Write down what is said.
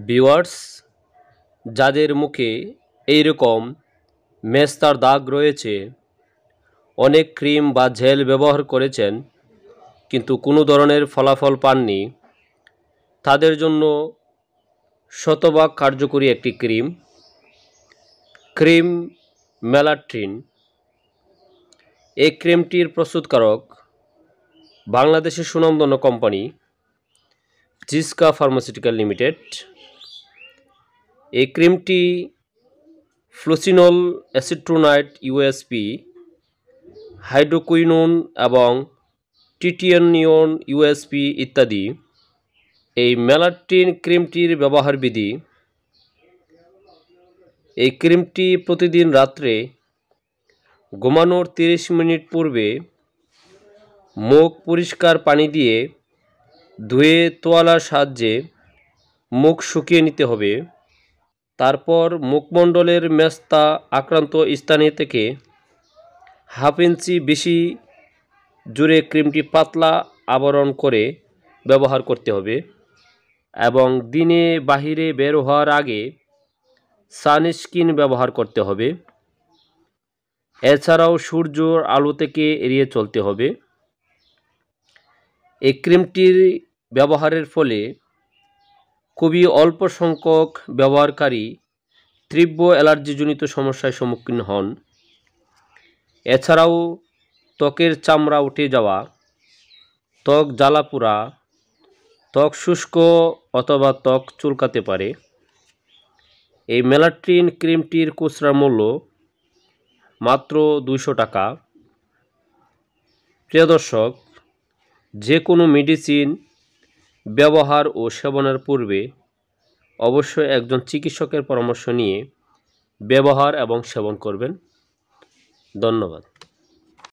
Viewers, যাদের মুখে এই রকম মেস্তার দাগ রয়েছে, অনেক ক্রিম বা জেল ব্যবহার করেছেন কিন্তু কোনো ধরনের ফলাফল পাননি, তাদের জন্য শতভাগ কার্যকরী একটি ক্রিম মেলাট্রিন। এই ক্রিমটির প্রস্তুতকারক বাংলাদেশের সুনামধন্য কোম্পানি জিসকা ফার্মাসিউটিক্যাল লিমিটেড। এই ক্রিমটি ফ্লুসিনল, অ্যাসিট্রোনাইট ইউএসপি, হাইড্রোকুইনোন এবং টিটিয়ানিয়ন ইউএসপি ইত্যাদি। এই মেলাট্রিন ক্রিমটির ব্যবহার বিধি: এই ক্রিমটি প্রতিদিন রাত্রে ঘুমানোর 30 মিনিট পূর্বে মুখ পরিষ্কার পানি দিয়ে ধুয়ে তোয়ালার সাহায্যে মুখ শুকিয়ে নিতে হবে। তারপর মুখমণ্ডলের মেস্তা আক্রান্ত স্থানে থেকে হাফ ইঞ্চি বেশি জুড়ে ক্রিমটি পাতলা আবরণ করে ব্যবহার করতে হবে এবং দিনে বাহিরে বের হওয়ার আগে সানস্ক্রিন ব্যবহার করতে হবে। এছাড়াও সূর্যের আলো থেকে এড়িয়ে চলতে হবে। এই ক্রিমটির ব্যবহারের ফলে খুবই অল্প সংখ্যক ব্যবহারকারী তীব্র অ্যালার্জিজনিত সমস্যার সম্মুখীন হন। এছাড়াও ত্বকের চামড়া উঠে যাওয়া, ত্বক জ্বালাপোড়া, ত্বক শুষ্ক অথবা ত্বক চুলকাতে পারে। এই মেলাট্রিন ক্রিমটির খুচরা মূল্য মাত্র 200 টাকা। প্রিয় দর্শক, যে কোনো মেডিসিন ব্যবহার ও সেবনের পূর্বে অবশ্যই একজন চিকিৎসকের পরামর্শ নিয়ে ব্যবহার এবং সেবন করবেন। ধন্যবাদ।